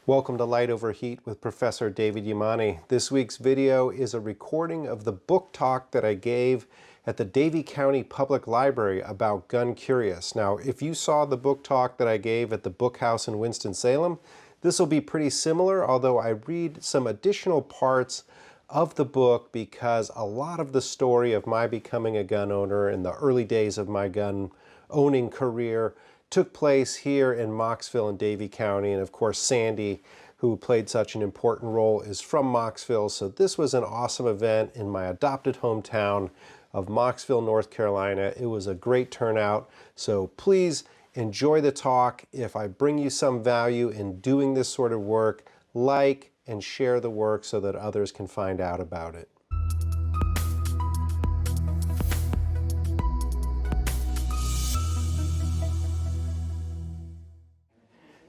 Welcome to Light Over Heat with Professor David Yamani. This week's video is a recording of the book talk that I gave at the Davie County Public Library about Gun Curious. Now, if you saw the book talk that I gave at the Book House in Winston-Salem, this will be pretty similar, although I read some additional parts of the book because a lot of the story of my becoming a gun owner in the early days of my gun owning career took place here in Mocksville in Davie County, and of course Sandy, who played such an important role, is from Mocksville. So this was an awesome event in my adopted hometown of Mocksville, North Carolina. It was a great turnout, so please enjoy the talk. If I bring you some value in doing this sort of work, like and share the work so that others can find out about it.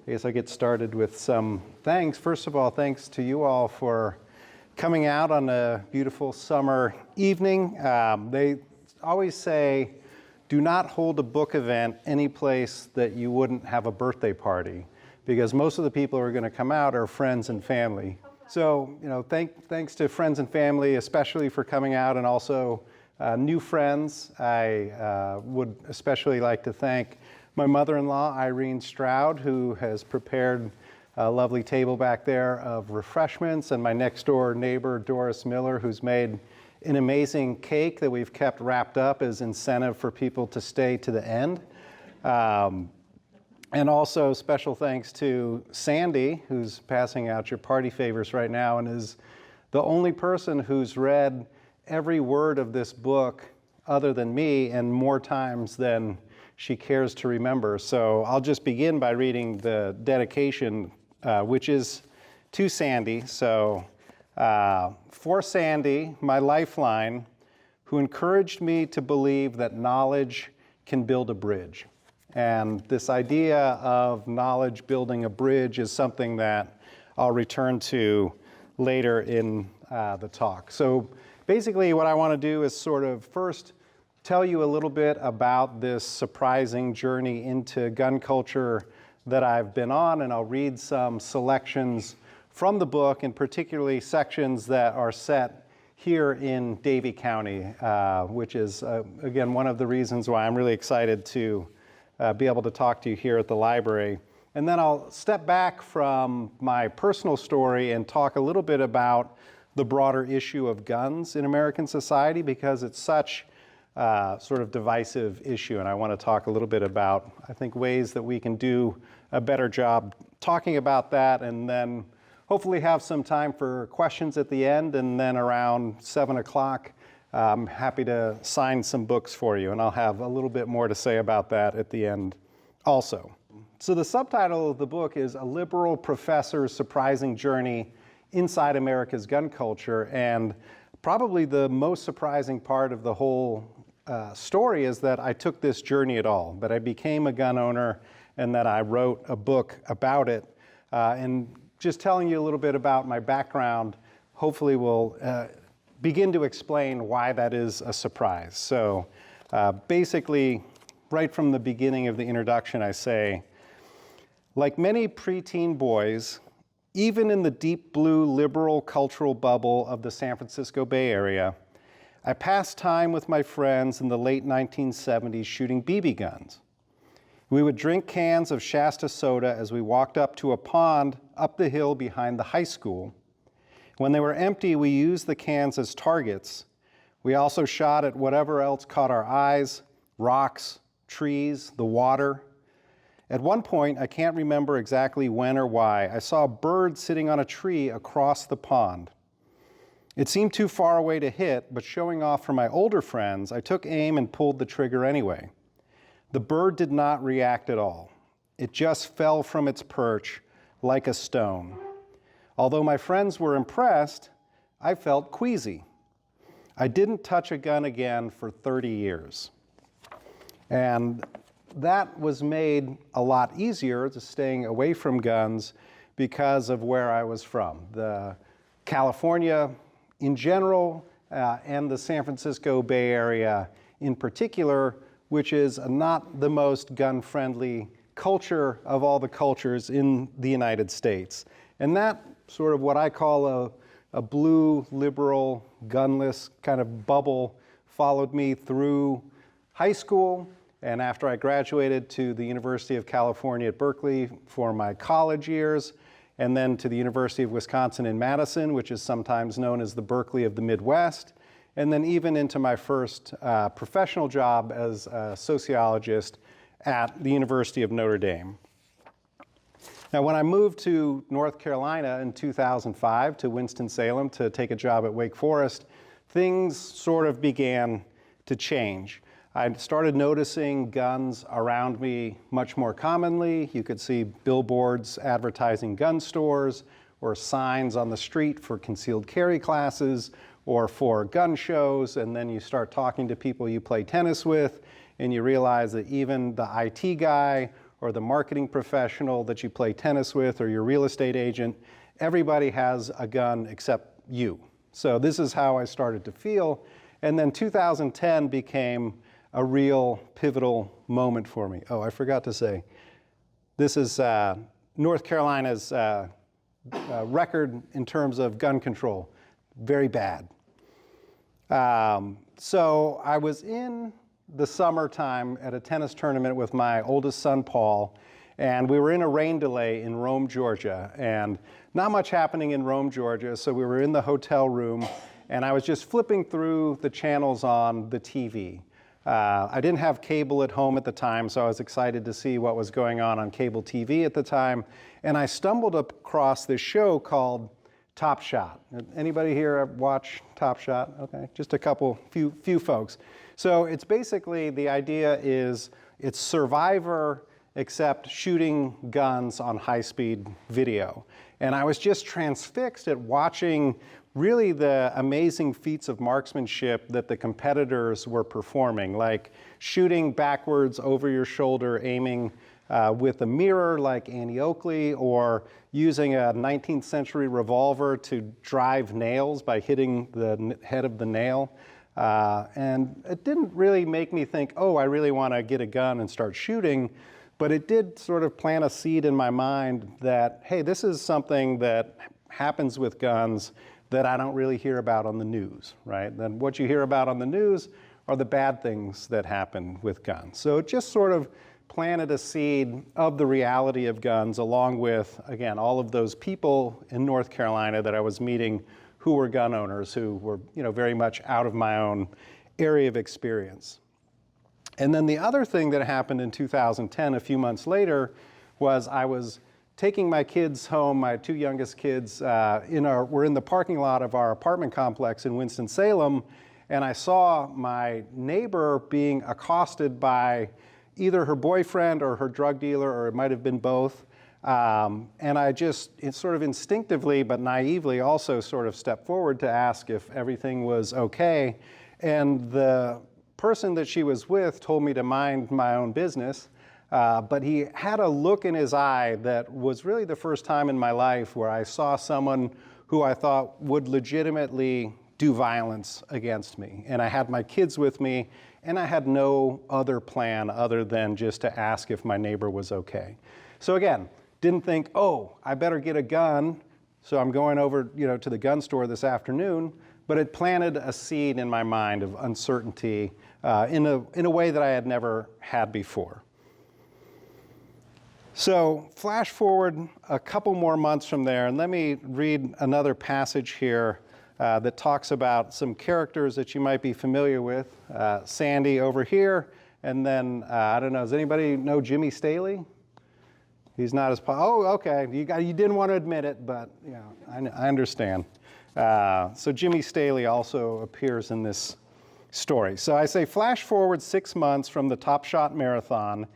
I guess I'll get started with some thanks. First of all, thanks to you all for coming out on a beautiful summer evening. They always say, do not hold a book event any place that you wouldn't have a birthday party, because most of the people who are going to come out are friends and family. So, thanks to friends and family, especially for coming out, and also new friends. I would especially like to thank my mother-in-law, Irene Stroud, who has prepared a lovely table back there of refreshments, and my next-door neighbor, Doris Miller, who's made an amazing cake that we've kept wrapped up as incentive for people to stay to the end. And also special thanks to Sandy, who's passing out your party favors right now and is the only person who's read every word of this book other than me, and more times than she cares to remember. So I'll just begin by reading the dedication, which is to Sandy. So, for Sandy, my lifeline, who encouraged me to believe that knowledge can build a bridge. And this idea of knowledge building a bridge is something that I'll return to later in the talk. So basically what I want to do is sort of first tell you a little bit about this surprising journey into gun culture that I've been on, and I'll read some selections from the book, and particularly sections that are set here in Davie County, which is, again, one of the reasons why I'm really excited to be able to talk to you here at the library. And then I'll step back from my personal story and talk a little bit about the broader issue of guns in American society, because it's such sort of divisive issue, and I want to talk a little bit about, I think, ways that we can do a better job talking about that, and then hopefully have some time for questions at the end, and then around 7 o'clock, I'm happy to sign some books for you, and I'll have a little bit more to say about that at the end also. So the subtitle of the book is A Liberal Professor's Surprising Journey Inside America's Gun Culture, and probably the most surprising part of the whole story is that I took this journey at all, that I became a gun owner and that I wrote a book about it. And just telling you a little bit about my background hopefully will begin to explain why that is a surprise. So basically, right from the beginning of the introduction, I say, like many preteen boys, even in the deep blue liberal cultural bubble of the San Francisco Bay Area, I passed time with my friends in the late 1970s shooting BB guns. We would drink cans of Shasta soda as we walked up to a pond up the hill behind the high school. When they were empty, we used the cans as targets. We also shot at whatever else caught our eyes: rocks, trees, the water. At one point, I can't remember exactly when or why, I saw a bird sitting on a tree across the pond. It seemed too far away to hit, but showing off for my older friends, I took aim and pulled the trigger anyway. The bird did not react at all. It just fell from its perch like a stone. Although my friends were impressed, I felt queasy. I didn't touch a gun again for 30 years. And that was made a lot easier to staying away from guns because of where I was from. The California in general, and the San Francisco Bay Area in particular, which is not the most gun-friendly culture of all the cultures in the United States. And that sort of what I call a blue, liberal, gunless kind of bubble followed me through high school, and after I graduated to the University of California at Berkeley for my college years, and then to the University of Wisconsin in Madison, which is sometimes known as the Berkeley of the Midwest, and then even into my first professional job as a sociologist at the University of Notre Dame. Now, when I moved to North Carolina in 2005 to Winston-Salem to take a job at Wake Forest, things sort of began to change. I started noticing guns around me much more commonly. You could see billboards advertising gun stores, or signs on the street for concealed carry classes, or for gun shows, and then you start talking to people you play tennis with, and you realize that even the IT guy or the marketing professional that you play tennis with or your real estate agent, everybody has a gun except you. So this is how I started to feel. And then 2010 became a real pivotal moment for me. Oh, I forgot to say, this is North Carolina's record in terms of gun control. Very bad. So I was in the summertime at a tennis tournament with my oldest son, Paul, and we were in a rain delay in Rome, Georgia, and not much happening in Rome, Georgia, so we were in the hotel room, and I was just flipping through the channels on the TV. I didn't have cable at home at the time, so I was excited to see what was going on cable TV at the time, and I stumbled across this show called Top Shot. Anybody here watch Top Shot? Okay, just a few folks. So it's basically, the idea is it's Survivor except shooting guns on high-speed video. And I was just transfixed at watching really the amazing feats of marksmanship that the competitors were performing, like shooting backwards over your shoulder, aiming with a mirror like Annie Oakley, or using a 19th century revolver to drive nails by hitting the head of the nail. And it didn't really make me think, oh, I really want to get a gun and start shooting, but it did sort of plant a seed in my mind that, hey, this is something that happens with guns that I don't really hear about on the news, right? Then what you hear about on the news are the bad things that happen with guns. So it just sort of planted a seed of the reality of guns, along with, again, all of those people in North Carolina that I was meeting who were gun owners, who were, very much out of my own area of experience. And then the other thing that happened in 2010, a few months later, was I was taking my kids home, my two youngest kids, we're in the parking lot of our apartment complex in Winston-Salem, and I saw my neighbor being accosted by either her boyfriend or her drug dealer, or it might have been both. And I just, sort of instinctively but naively also sort of stepped forward to ask if everything was okay. And the person that she was with told me to mind my own business. But he had a look in his eye that was really the first time in my life where I saw someone who I thought would legitimately do violence against me. And I had my kids with me, and I had no other plan other than just to ask if my neighbor was okay. So again, didn't think, oh, I better get a gun, so I'm going over to the gun store this afternoon, but it planted a seed in my mind of uncertainty in a way that I had never had before. So flash forward a couple more months from there, and let me read another passage here that talks about some characters that you might be familiar with. Sandy over here, and then, I don't know, does anybody know Jimmy Staley? He's not as, oh, okay, you didn't want to admit it, but I understand. So Jimmy Staley also appears in this story. So I say flash forward 6 months from the Top Shot Marathon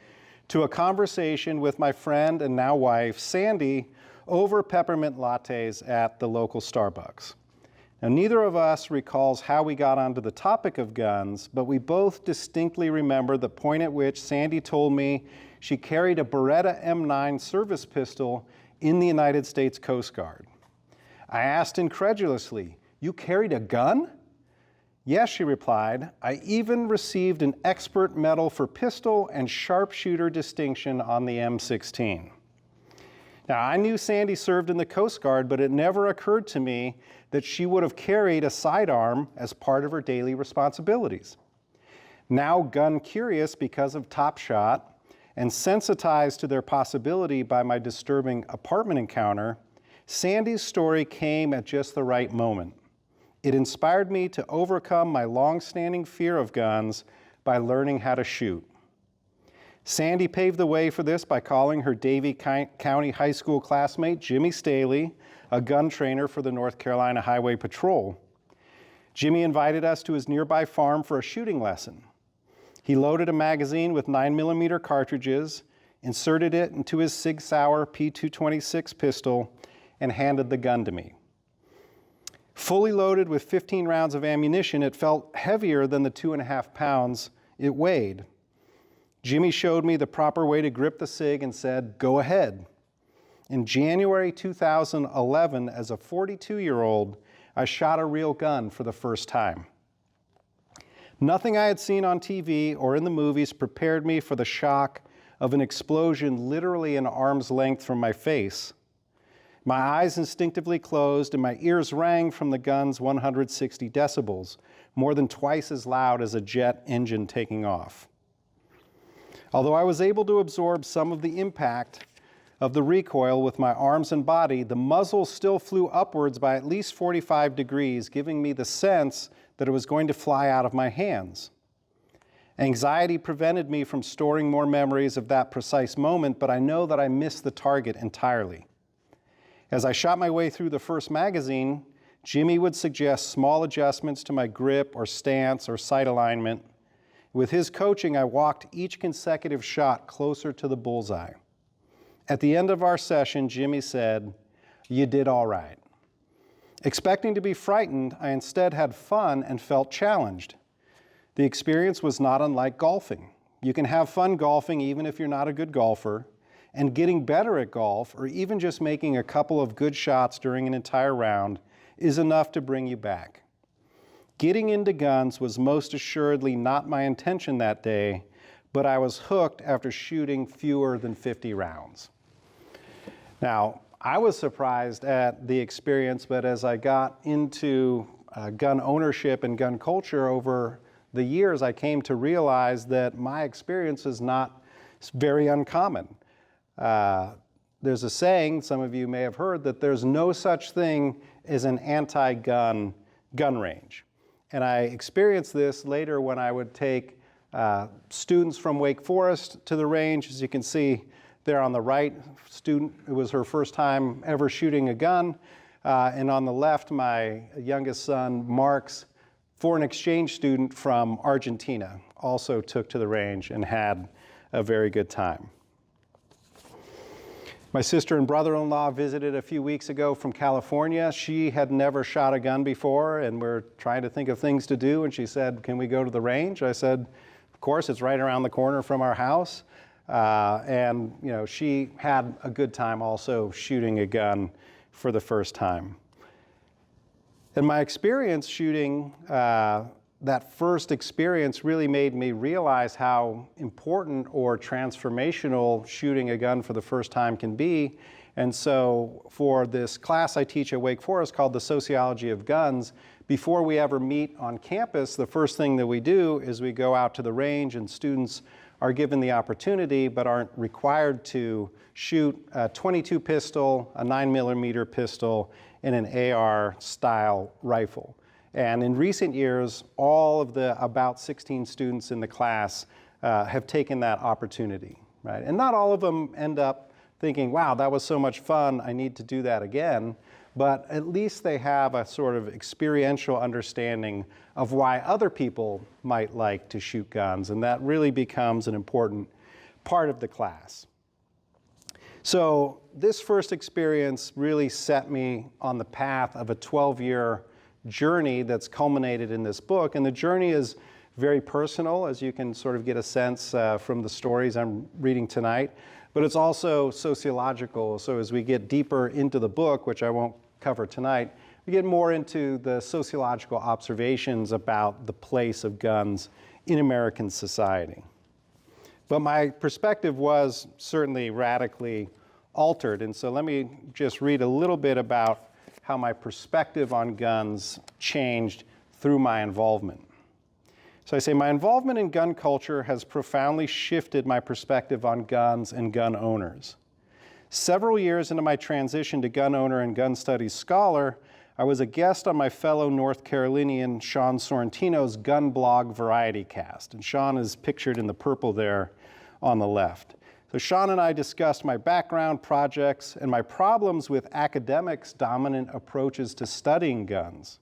to a conversation with my friend and now wife, Sandy, over peppermint lattes at the local Starbucks. Now, neither of us recalls how we got onto the topic of guns, but we both distinctly remember the point at which Sandy told me she carried a Beretta M9 service pistol in the United States Coast Guard. I asked incredulously, "You carried a gun?" Yes, she replied, I even received an expert medal for pistol and sharpshooter distinction on the M16. Now, I knew Sandy served in the Coast Guard, but it never occurred to me that she would have carried a sidearm as part of her daily responsibilities. Now gun curious because of Top Shot and sensitized to their possibility by my disturbing apartment encounter, Sandy's story came at just the right moment. It inspired me to overcome my long-standing fear of guns by learning how to shoot. Sandy paved the way for this by calling her Davie County High School classmate, Jimmy Staley, a gun trainer for the North Carolina Highway Patrol. Jimmy invited us to his nearby farm for a shooting lesson. He loaded a magazine with 9mm cartridges, inserted it into his Sig Sauer P226 pistol, and handed the gun to me. Fully loaded with 15 rounds of ammunition, it felt heavier than the 2.5 pounds it weighed. Jimmy showed me the proper way to grip the SIG and said, "Go ahead." In January 2011, as a 42-year-old, I shot a real gun for the first time. Nothing I had seen on TV or in the movies prepared me for the shock of an explosion literally an arm's length from my face. My eyes instinctively closed and my ears rang from the gun's 160 decibels, more than twice as loud as a jet engine taking off. Although I was able to absorb some of the impact of the recoil with my arms and body, the muzzle still flew upwards by at least 45 degrees, giving me the sense that it was going to fly out of my hands. Anxiety prevented me from storing more memories of that precise moment, but I know that I missed the target entirely. As I shot my way through the first magazine, Jimmy would suggest small adjustments to my grip or stance or sight alignment. With his coaching, I walked each consecutive shot closer to the bullseye. At the end of our session, Jimmy said, "You did all right." Expecting to be frightened, I instead had fun and felt challenged. The experience was not unlike golfing. You can have fun golfing even if you're not a good golfer, and getting better at golf, or even just making a couple of good shots during an entire round, is enough to bring you back. Getting into guns was most assuredly not my intention that day, but I was hooked after shooting fewer than 50 rounds. Now, I was surprised at the experience, but as I got into gun ownership and gun culture over the years, I came to realize that my experience is not very uncommon. There's a saying, some of you may have heard, that there's no such thing as an anti-gun gun range. And I experienced this later when I would take students from Wake Forest to the range. As you can see there on the right, student, it was her first time ever shooting a gun. And on the left, my youngest son, Mark's foreign exchange student from Argentina, also took to the range and had a very good time. My sister and brother-in-law visited a few weeks ago from California. She had never shot a gun before, and we're trying to think of things to do, and she said, "Can we go to the range?" I said, "Of course, it's right around the corner from our house." And you know, she had a good time also shooting a gun for the first time. And my experience shooting, that first experience really made me realize how important or transformational shooting a gun for the first time can be. And so for this class I teach at Wake Forest called The Sociology of Guns, before we ever meet on campus, the first thing that we do is we go out to the range, and students are given the opportunity but aren't required to shoot a .22 pistol, a 9mm pistol, and an AR style rifle. And in recent years, all of the about 16 students in the class have taken that opportunity, right? And not all of them end up thinking, wow, that was so much fun, I need to do that again. But at least they have a sort of experiential understanding of why other people might like to shoot guns, and that really becomes an important part of the class. So this first experience really set me on the path of a 12-year journey that's culminated in this book. And the journey is very personal, as you can sort of get a sense from the stories I'm reading tonight, but it's also sociological. So as we get deeper into the book, which I won't cover tonight, to get more into the sociological observations about the place of guns in American society. But my perspective was certainly radically altered, and so let me just read a little bit about how my perspective on guns changed through my involvement. So I say, my involvement in gun culture has profoundly shifted my perspective on guns and gun owners. Several years into my transition to gun owner and gun studies scholar, I was a guest on my fellow North Carolinian Sean Sorrentino's gun blog Variety Cast, and Sean is pictured in the purple there on the left. So Sean and I discussed my background, projects, and my problems with academics' dominant approaches to studying guns.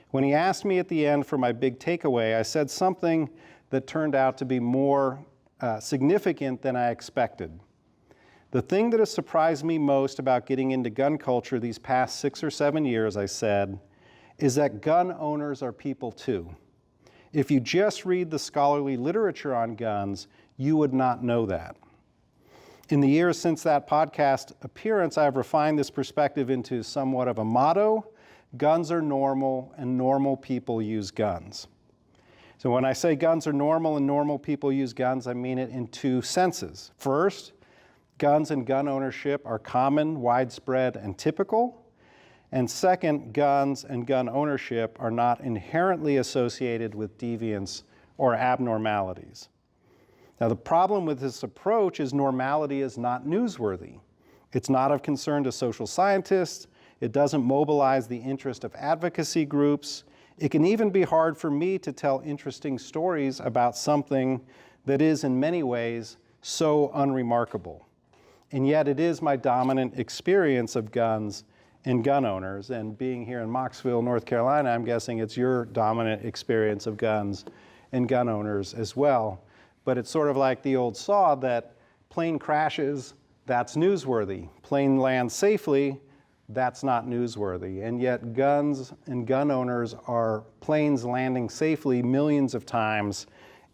When he asked me at the end for my big takeaway, I said something that turned out to be more significant than I expected. The thing that has surprised me most about getting into gun culture these past 6 or 7 years, I said, is that gun owners are people too. If you just read the scholarly literature on guns, you would not know that. In the years since that podcast appearance, I have refined this perspective into somewhat of a motto: guns are normal, and normal people use guns. So when I say guns are normal and normal people use guns, I mean it in two senses. First, guns and gun ownership are common, widespread, and typical. And second, guns and gun ownership are not inherently associated with deviance or abnormalities. Now, the problem with this approach is normality is not newsworthy. It's not of concern to social scientists. It doesn't mobilize the interest of advocacy groups. It can even be hard for me to tell interesting stories about something that is in many ways so unremarkable. And yet it is my dominant experience of guns and gun owners. And being here in Mocksville, North Carolina, I'm guessing it's your dominant experience of guns and gun owners as well. But it's sort of like the old saw that plane crashes, that's newsworthy. Plane lands safely, that's not newsworthy. And yet guns and gun owners are planes landing safely millions of times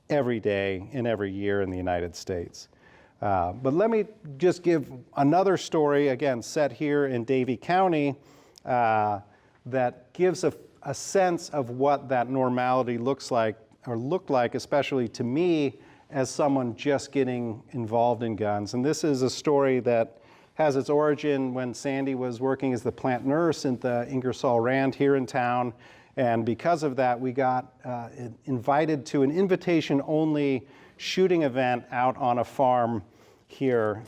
every day and every year in the United States. But let me just give another story, again, set here in Davie County, that gives a sense of what that normality looks like, or looked like, especially to me, as someone just getting involved in guns. And this is a story that has its origin when Sandy was working as the plant nurse at the Ingersoll Rand here in town. And because of that, we got invited to an invitation-only shooting event out on a farm here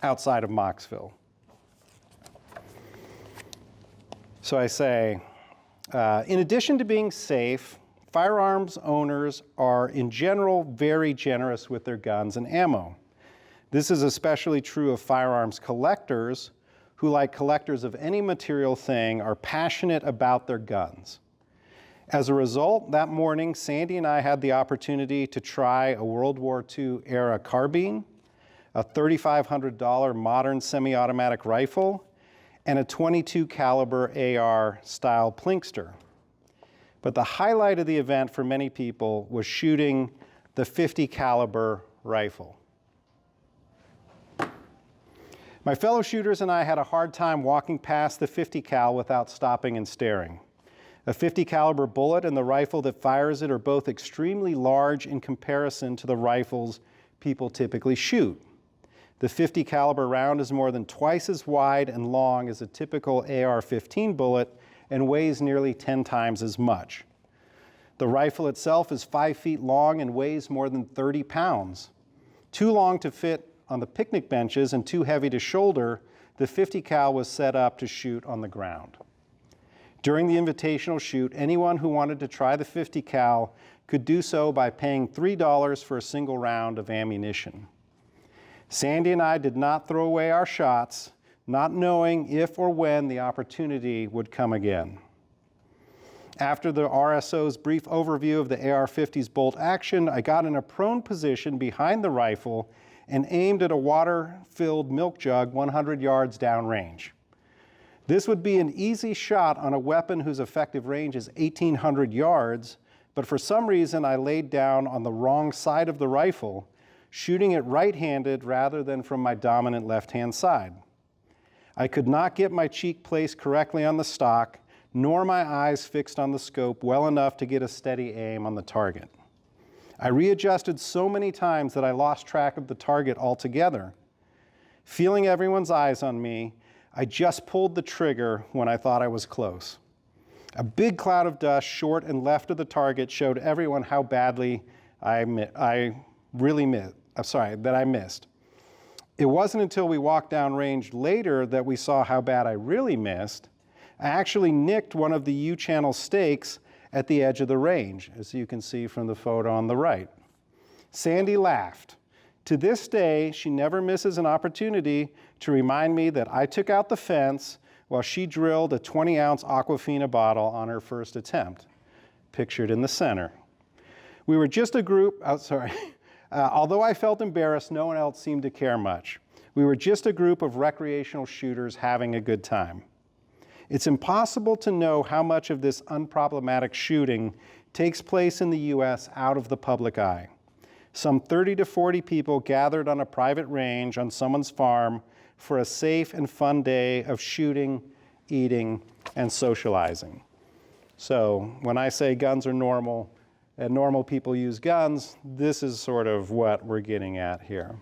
outside of Mocksville. So I say, in addition to being safe, firearms owners are in general very generous with their guns and ammo. This is especially true of firearms collectors who, like collectors of any material thing, are passionate about their guns. As a result, that morning, Sandy and I had the opportunity to try a World War II era carbine, a $3,500 modern semi-automatic rifle, and a .22 caliber AR style Plinkster. But the highlight of the event for many people was shooting the .50 caliber rifle. My fellow shooters and I had a hard time walking past the .50 cal without stopping and staring. A .50 caliber bullet and the rifle that fires it are both extremely large in comparison to the rifles people typically shoot. The .50 caliber round is more than twice as wide and long as a typical AR-15 bullet and weighs nearly 10 times as much. The rifle itself is 5 feet long and weighs more than 30 pounds. Too long to fit on the picnic benches and too heavy to shoulder, the .50 cal was set up to shoot on the ground. During the invitational shoot, anyone who wanted to try the .50 cal could do so by paying $3 for a single round of ammunition. Sandy and I did not throw away our shots, not knowing if or when the opportunity would come again. After the RSO's brief overview of the AR-50's bolt action, I got in a prone position behind the rifle and aimed at a water-filled milk jug 100 yards downrange. This would be an easy shot on a weapon whose effective range is 1,800 yards, but for some reason I laid down on the wrong side of the rifle, shooting it right-handed rather than from my dominant left-hand side. I could not get my cheek placed correctly on the stock, nor my eyes fixed on the scope well enough to get a steady aim on the target. I readjusted so many times that I lost track of the target altogether. Feeling everyone's eyes on me, I just pulled the trigger when I thought I was close. A big cloud of dust short and left of the target showed everyone how badly I missed. It wasn't until we walked downrange later that we saw how bad I really missed. I actually nicked one of the U-channel stakes at the edge of the range, as you can see from the photo on the right. Sandy laughed. To this day, she never misses an opportunity to remind me that I took out the fence while she drilled a 20-ounce Aquafina bottle on her first attempt, pictured in the center. We were just a group, although I felt embarrassed, no one else seemed to care much. We were just a group of recreational shooters having a good time. It's impossible to know how much of this unproblematic shooting takes place in the US out of the public eye. Some 30 to 40 people gathered on a private range on someone's farm for a safe and fun day of shooting, eating, and socializing. So when I say guns are normal and normal people use guns, this is sort of what we're getting at here.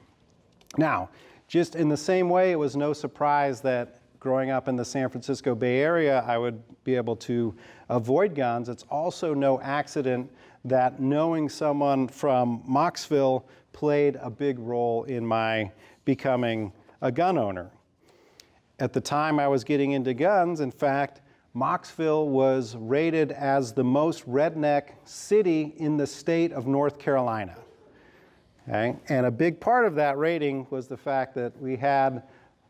Now, just in the same way, it was no surprise that growing up in the San Francisco Bay Area, I would be able to avoid guns. It's also no accident that knowing someone from Mocksville played a big role in my becoming a gun owner. At the time I was getting into guns, in fact, Mocksville was rated as the most redneck city in the state of North Carolina. Okay? And a big part of that rating was the fact that we had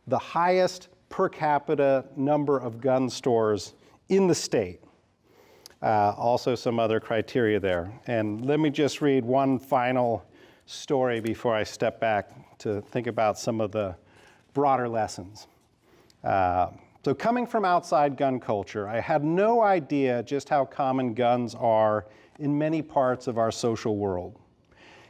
the highest per capita number of gun stores in the state. Also some other criteria there. And let me just read one final story before I step back to think about some of the broader lessons. So coming from outside gun culture, I had no idea just how common guns are in many parts of our social world.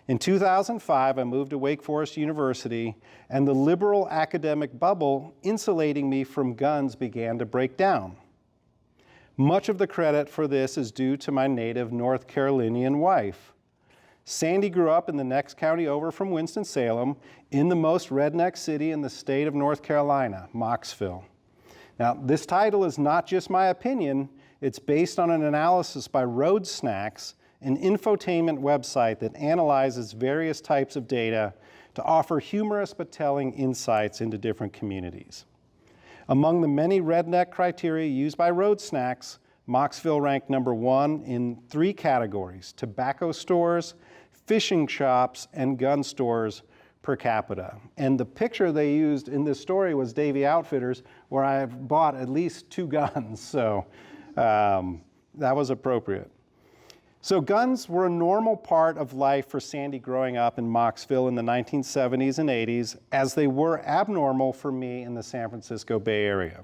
In 2005, I moved to Wake Forest University, and the liberal academic bubble insulating me from guns began to break down. Much of the credit for this is due to my native North Carolinian wife. Sandy grew up in the next county over from Winston-Salem, in the most redneck city in the state of North Carolina, Mocksville. Now, this title is not just my opinion. It's based on an analysis by Road Snacks, an infotainment website that analyzes various types of data to offer humorous but telling insights into different communities. Among the many redneck criteria used by Road Snacks, Mocksville ranked #1 in 3 categories: tobacco stores, fishing shops, and gun stores per capita. And the picture they used in this story was Davie Outfitters, where I've bought at least 2 guns, so that was appropriate. So guns were a normal part of life for Sandy growing up in Mocksville in the 1970s and 80s, as they were abnormal for me in the San Francisco Bay Area.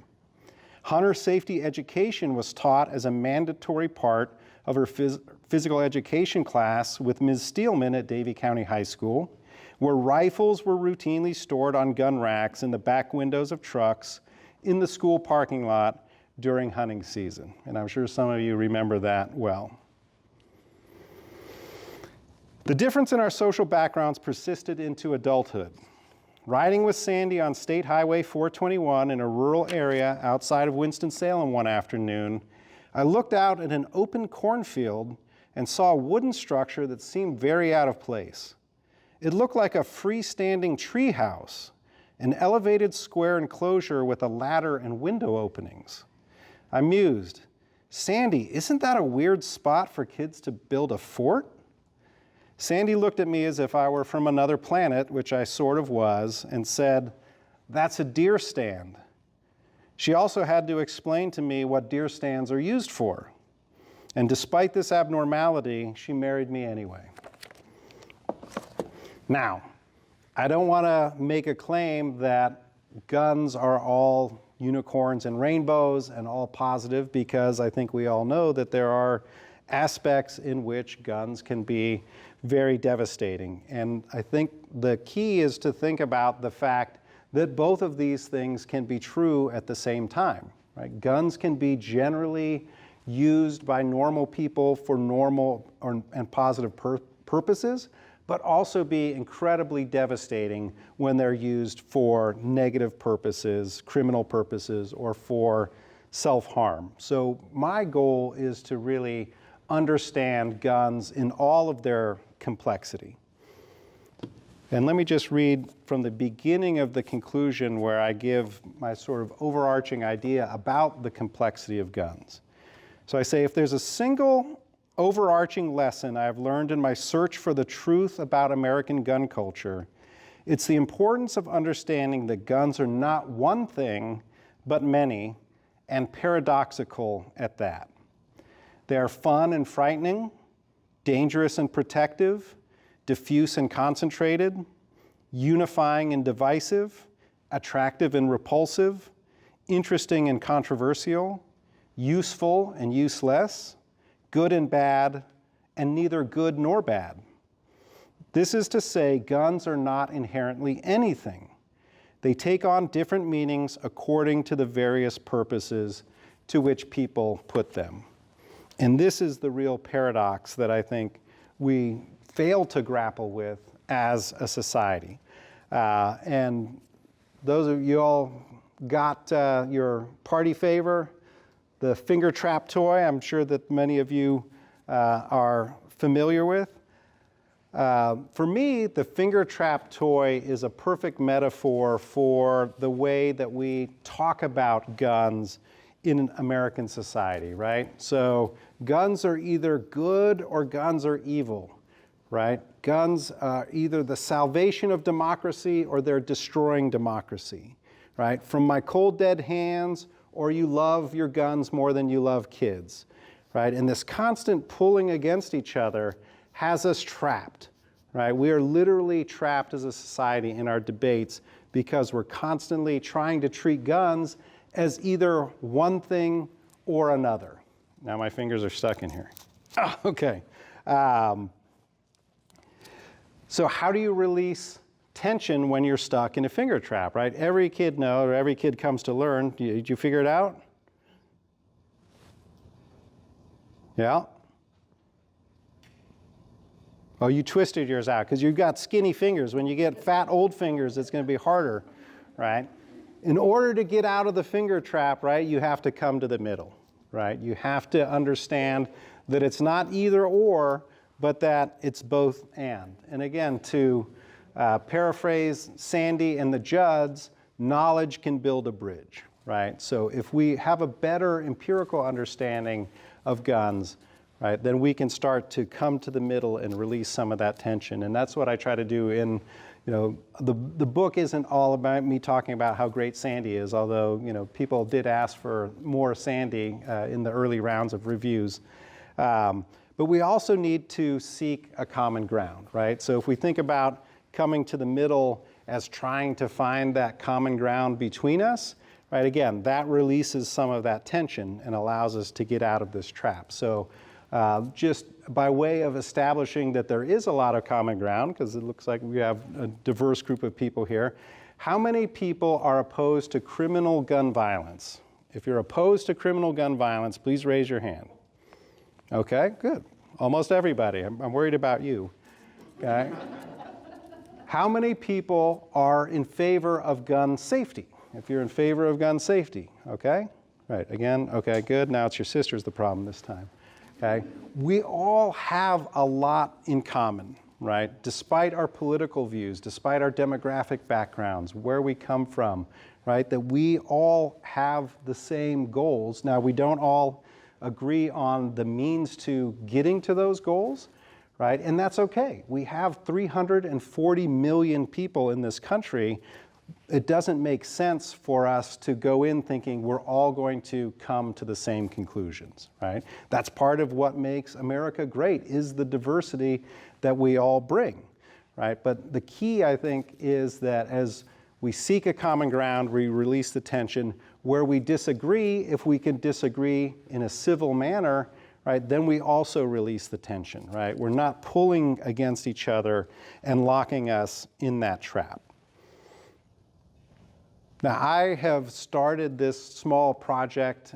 Hunter safety education was taught as a mandatory part of her physical education class with Ms. Steelman at Davie County High School, where rifles were routinely stored on gun racks in the back windows of trucks in the school parking lot during hunting season. And I'm sure some of you remember that well. The difference in our social backgrounds persisted into adulthood. Riding with Sandy on State Highway 421 in a rural area outside of Winston-Salem one afternoon, I looked out at an open cornfield and saw a wooden structure that seemed very out of place. It looked like a freestanding tree house, an elevated square enclosure with a ladder and window openings. I mused, "Sandy, isn't that a weird spot for kids to build a fort?" Sandy looked at me as if I were from another planet, which I sort of was, and said, "That's a deer stand." She also had to explain to me what deer stands are used for. And despite this abnormality, she married me anyway. Now, I don't want to make a claim that guns are all unicorns and rainbows and all positive, because I think we all know that there are aspects in which guns can be very devastating. And I think the key is to think about the fact that both of these things can be true at the same time, right? Guns can be generally used by normal people for normal and positive purposes, but also be incredibly devastating when they're used for negative purposes, criminal purposes, or for self-harm. So my goal is to really understand guns in all of their complexity. And let me just read from the beginning of the conclusion where I give my sort of overarching idea about the complexity of guns. So I say, if there's a single overarching lesson I've learned in my search for the truth about American gun culture, it's the importance of understanding that guns are not one thing, but many, and paradoxical at that. They are fun and frightening, dangerous and protective, diffuse and concentrated, unifying and divisive, attractive and repulsive, interesting and controversial, useful and useless, good and bad, and neither good nor bad. This is to say, guns are not inherently anything. They take on different meanings according to the various purposes to which people put them. And this is the real paradox that I think we fail to grapple with as a society. And those of you all got your party favor, the finger trap toy, I'm sure that many of you are familiar with. For me, the finger trap toy is a perfect metaphor for the way that we talk about guns in American society, right? So guns are either good or guns are evil, right? Guns are either the salvation of democracy or they're destroying democracy, right? From my cold dead hands, or you love your guns more than you love kids, right? And this constant pulling against each other has us trapped, right? We are literally trapped as a society in our debates because we're constantly trying to treat guns as either one thing or another. Now my fingers are stuck in here. Oh, okay. So how do you release tension when you're stuck in a finger trap, right? Every kid knows, or every kid comes to learn. Did you figure it out? Yeah? Oh, you twisted yours out because you've got skinny fingers. When you get fat old fingers, it's going to be harder, right? In order to get out of the finger trap, right, you have to come to the middle, right? You have to understand that it's not either or, but that it's both and. And again, to paraphrase Sandy and the Judds, knowledge can build a bridge, right? So if we have a better empirical understanding of guns, right, then we can start to come to the middle and release some of that tension. And that's what I try to do in, the book isn't all about me talking about how great Sandy is, although, people did ask for more Sandy in the early rounds of reviews. But we also need to seek a common ground, right? So if we think about coming to the middle as trying to find that common ground between us, right, again, that releases some of that tension and allows us to get out of this trap. So just by way of establishing that there is a lot of common ground, because it looks like we have a diverse group of people here, how many people are opposed to criminal gun violence? If you're opposed to criminal gun violence, please raise your hand. Okay, good. Almost everybody. I'm worried about you. Okay. How many people are in favor of gun safety? If you're in favor of gun safety, okay? Right, again, okay, good. Now it's your sister's the problem this time, okay? We all have a lot in common, right? Despite our political views, despite our demographic backgrounds, where we come from, right? That we all have the same goals. Now, we don't all agree on the means to getting to those goals, right? And that's okay. We have 340 million people in this country. It doesn't make sense for us to go in thinking we're all going to come to the same conclusions, right? That's part of what makes America great, is the diversity that we all bring, right? But the key, I think, is that as we seek a common ground, we release the tension. Where we disagree, if we can disagree in a civil manner, right, then we also release the tension, right? We're not pulling against each other and locking us in that trap. Now, I have started this small project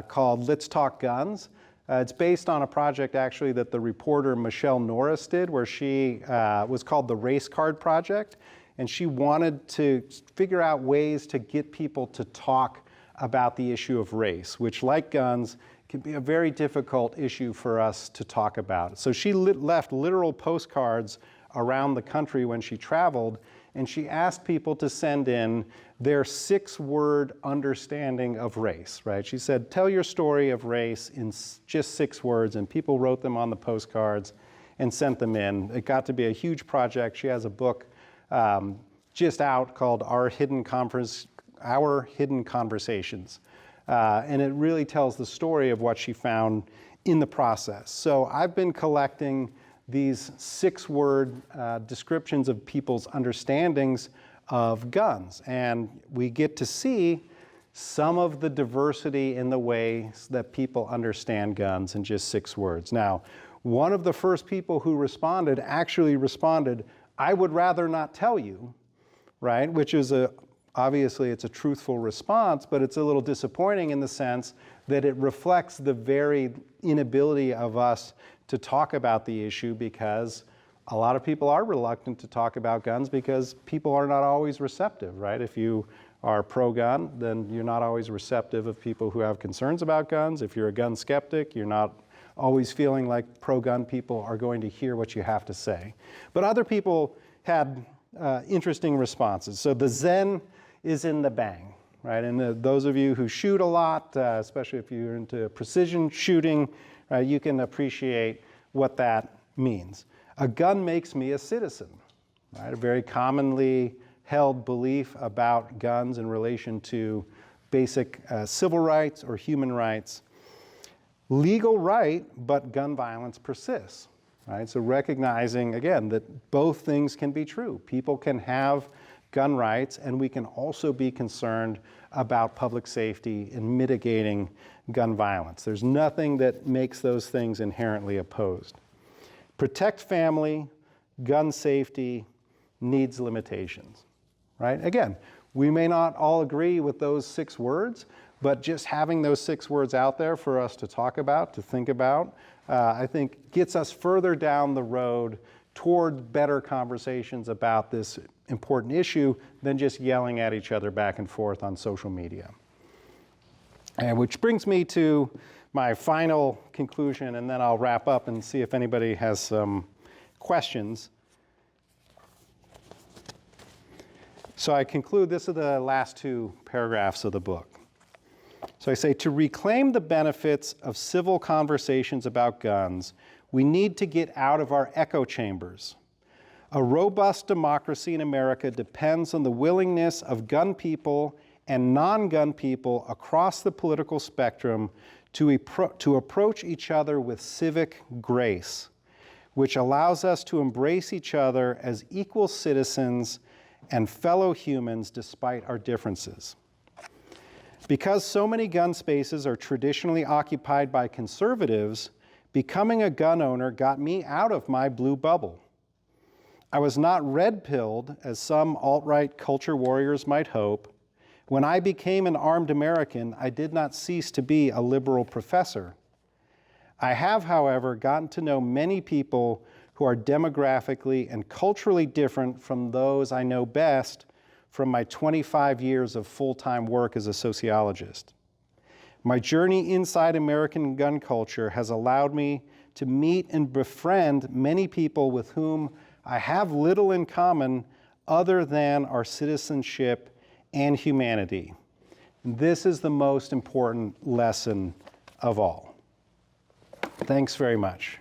called Let's Talk Guns. It's based on a project actually that the reporter Michelle Norris did, where she was called the Race Card Project, and she wanted to figure out ways to get people to talk about the issue of race, which, like guns, can be a very difficult issue for us to talk about. So she left literal postcards around the country when she traveled, and she asked people to send in their 6-word understanding of race, right? She said, tell your story of race in just 6 words, and people wrote them on the postcards and sent them in. It got to be a huge project. She has a book just out called Our Hidden Conversations. And it really tells the story of what she found in the process. So I've been collecting these 6-word descriptions of people's understandings of guns. And we get to see some of the diversity in the ways that people understand guns in just 6 words. Now, one of the first people who responded actually responded, I would rather not tell you, right? Which is obviously it's a truthful response, but it's a little disappointing in the sense that it reflects the very inability of us to talk about the issue, because a lot of people are reluctant to talk about guns because people are not always receptive, right? If you are pro-gun, then you're not always receptive of people who have concerns about guns. If you're a gun skeptic, you're not always feeling like pro-gun people are going to hear what you have to say. But other people had interesting responses. So the Zen is in the bang, right? And those of you who shoot a lot, especially if you're into precision shooting, you can appreciate what that means. A gun makes me a citizen, right? A very commonly held belief about guns in relation to basic civil rights or human rights. Legal right, but gun violence persists, right? So recognizing, again, that both things can be true. People can have gun rights, and we can also be concerned about public safety and mitigating gun violence. There's nothing that makes those things inherently opposed. Protect family, gun safety needs limitations, right? Again, we may not all agree with those 6 words, but just having those 6 words out there for us to talk about, to think about, I think gets us further down the road toward better conversations about this important issue than just yelling at each other back and forth on social media. And which brings me to my final conclusion, and then I'll wrap up and see if anybody has some questions. So I conclude, this are the last 2 paragraphs of the book. So I say, to reclaim the benefits of civil conversations about guns, we need to get out of our echo chambers. A robust democracy in America depends on the willingness of gun people and non-gun people across the political spectrum to approach each other with civic grace, which allows us to embrace each other as equal citizens and fellow humans despite our differences. Because so many gun spaces are traditionally occupied by conservatives, becoming a gun owner got me out of my blue bubble. I was not red-pilled, as some alt-right culture warriors might hope. When I became an armed American, I did not cease to be a liberal professor. I have, however, gotten to know many people who are demographically and culturally different from those I know best from my 25 years of full-time work as a sociologist. My journey inside American gun culture has allowed me to meet and befriend many people with whom I have little in common other than our citizenship and humanity. And this is the most important lesson of all. Thanks very much.